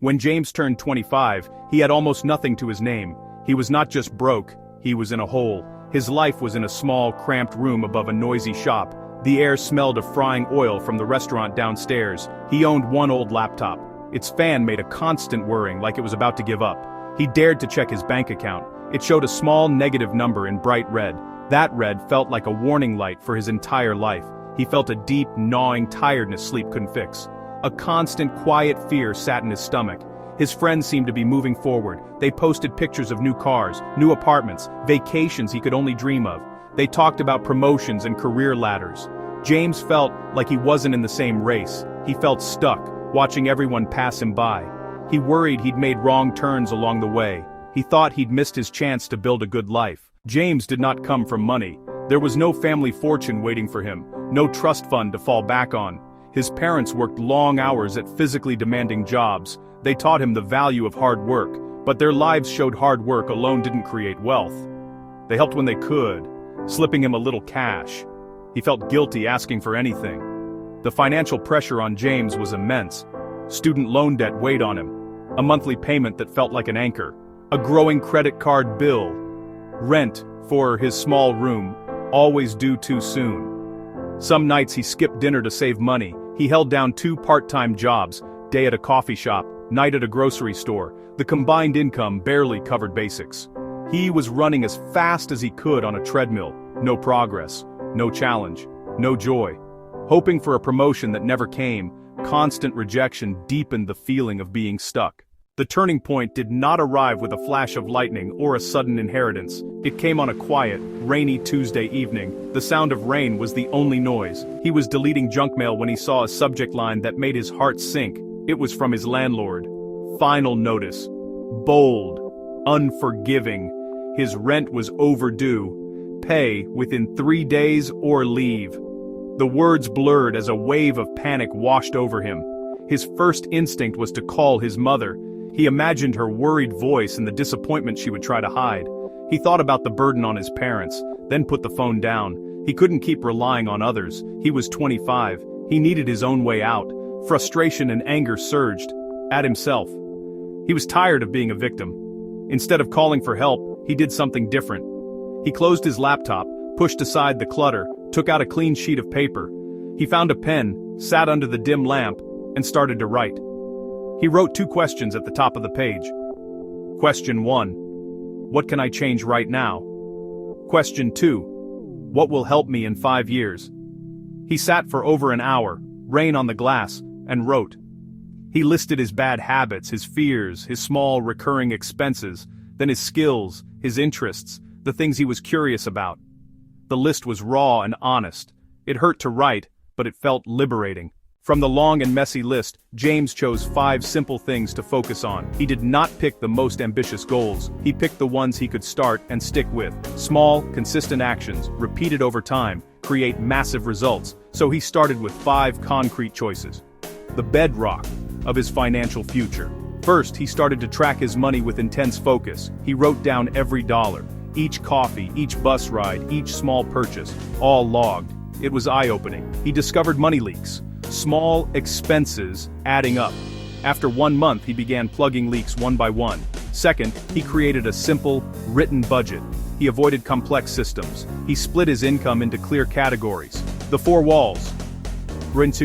When James turned 25, he had almost nothing to his name. He was not just broke, he was in a hole. His life was in a small, cramped room above a noisy shop. The air smelled of frying oil from the restaurant downstairs. He owned one old laptop. Its fan made a constant whirring like it was about to give up. He dared to check his bank account. It showed a small negative number in bright red. That red felt like a warning light for his entire life. He felt a deep, gnawing tiredness sleep couldn't fix. A constant, quiet fear sat in his stomach. His friends seemed to be moving forward. They posted pictures of new cars, new apartments, vacations he could only dream of. They talked about promotions and career ladders. James felt like he wasn't in the same race. He felt stuck, watching everyone pass him by. He worried he'd made wrong turns along the way. He thought he'd missed his chance to build a good life. James did not come from money. There was no family fortune waiting for him, no trust fund to fall back on. His parents worked long hours at physically demanding jobs. They taught him the value of hard work, but their lives showed hard work alone didn't create wealth. They helped when they could, slipping him a little cash. He felt guilty asking for anything. The financial pressure on James was immense. Student loan debt weighed on him. A monthly payment that felt like an anchor. A growing credit card bill. Rent for his small room, always due too soon. Some nights he skipped dinner to save money. He held down 2 part-time jobs, day at a coffee shop, night at a grocery store. The combined income barely covered basics. He was running as fast as he could on a treadmill. No progress, no challenge, no joy. Hoping for a promotion that never came, constant rejection deepened the feeling of being stuck. The turning point did not arrive with a flash of lightning or a sudden inheritance. It came on a quiet, rainy Tuesday evening. The sound of rain was the only noise. He was deleting junk mail when he saw a subject line that made his heart sink. It was from his landlord. Final notice. Bold. Unforgiving. His rent was overdue. Pay within 3 days or leave. The words blurred as a wave of panic washed over him. His first instinct was to call his mother. He imagined her worried voice and the disappointment she would try to hide. He thought about the burden on his parents, then put the phone down. He couldn't keep relying on others. He was 25. He needed his own way out. Frustration and anger surged. At himself. He was tired of being a victim. Instead of calling for help, he did something different. He closed his laptop, pushed aside the clutter, took out a clean sheet of paper. He found a pen, sat under the dim lamp, and started to write. He wrote 2 questions at the top of the page. Question 1. What can I change right now? Question 2. What will help me in 5 years? He sat for over an hour, rain on the glass, and wrote. He listed his bad habits, his fears, his small recurring expenses, then his skills, his interests, the things he was curious about. The list was raw and honest. It hurt to write, but it felt liberating. From the long and messy list, James chose 5 simple things to focus on. He did not pick the most ambitious goals. He picked the ones he could start and stick with. Small, consistent actions, repeated over time, create massive results. So he started with 5 concrete choices. The bedrock of his financial future. First, he started to track his money with intense focus. He wrote down every dollar, each coffee, each bus ride, each small purchase, all logged. It was eye-opening. He discovered money leaks. Small expenses adding up. After 1 month, he began plugging leaks one by one. Second, he created a simple, written budget. He avoided complex systems. He split his income into clear categories. The 4 walls. Rent,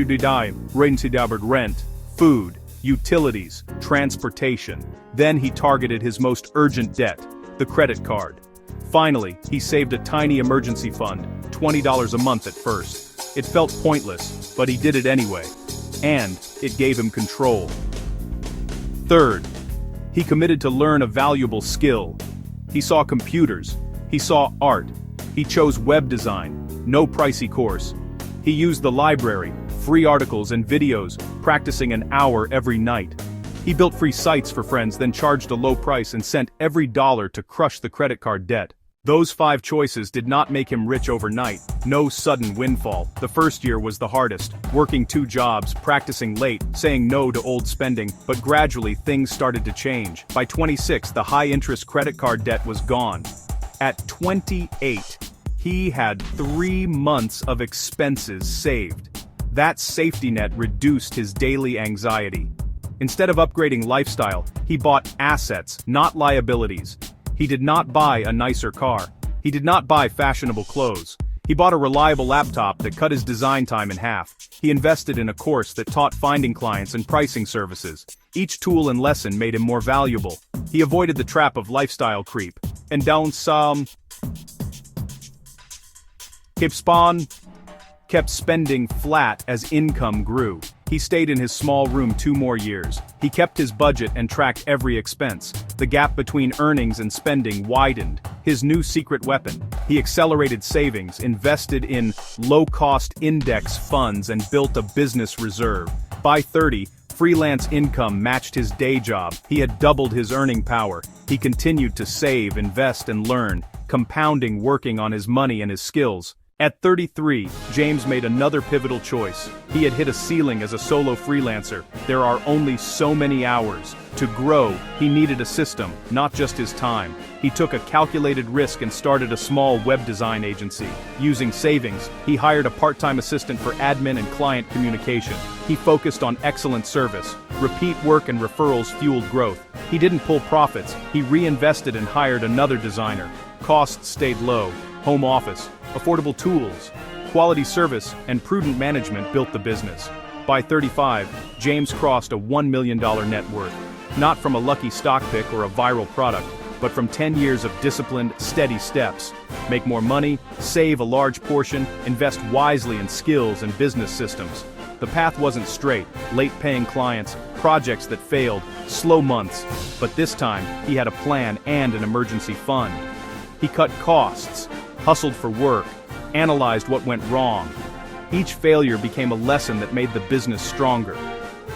food, utilities, transportation. Then he targeted his most urgent debt, the credit card. Finally, he saved a tiny emergency fund, $20 a month at first. It felt pointless, but he did it anyway. And it gave him control. Third, he committed to learn a valuable skill. He saw computers. He saw art. He chose web design, no pricey course. He used the library, free articles and videos, practicing an hour every night. He built free sites for friends, then charged a low price and sent every dollar to crush the credit card debt. Those 5 choices did not make him rich overnight, no sudden windfall. The first year was the hardest, working 2 jobs, practicing late, saying no to old spending, but gradually things started to change. By 26, the high-interest credit card debt was gone. At 28, he had 3 months of expenses saved. That safety net reduced his daily anxiety. Instead of upgrading lifestyle, he bought assets, not liabilities. He did not buy a nicer car. He did not buy fashionable clothes. He bought a reliable laptop that cut his design time in half. He invested in a course that taught finding clients and pricing services. Each tool and lesson made him more valuable. He avoided the trap of lifestyle creep. And down some kept spending flat as income grew. He stayed in his small room 2 more years. He kept his budget and tracked every expense. The gap between earnings and spending widened. His new secret weapon: he accelerated savings, invested in low-cost index funds, and built a business reserve. By 30, freelance income matched his day job. He had doubled his earning power. He continued to save, invest, and learn, compounding, working on his money and his skills. At 33, James made another pivotal choice. He had hit a ceiling as a solo freelancer. There are only so many hours. To grow, he needed a system, not just his time. He took a calculated risk and started a small web design agency. Using savings, he hired a part-time assistant for admin and client communication. He focused on excellent service. Repeat work and referrals fueled growth. He didn't pull profits. He reinvested and hired another designer. Costs stayed low. Home office, affordable tools, quality service, and prudent management built the business. By 35, James crossed a $1 million net worth. Not from a lucky stock pick or a viral product, but from 10 years of disciplined, steady steps. Make more money, save a large portion, invest wisely in skills and business systems. The path wasn't straight: late paying clients, projects that failed, slow months. But this time, he had a plan and an emergency fund. He cut costs, hustled for work, analyzed what went wrong. Each failure became a lesson that made the business stronger.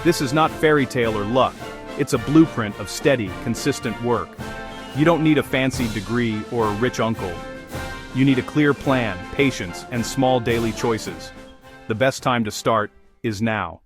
This is not fairy tale or luck. It's a blueprint of steady, consistent work. You don't need a fancy degree or a rich uncle. You need a clear plan, patience, and small daily choices. The best time to start is now.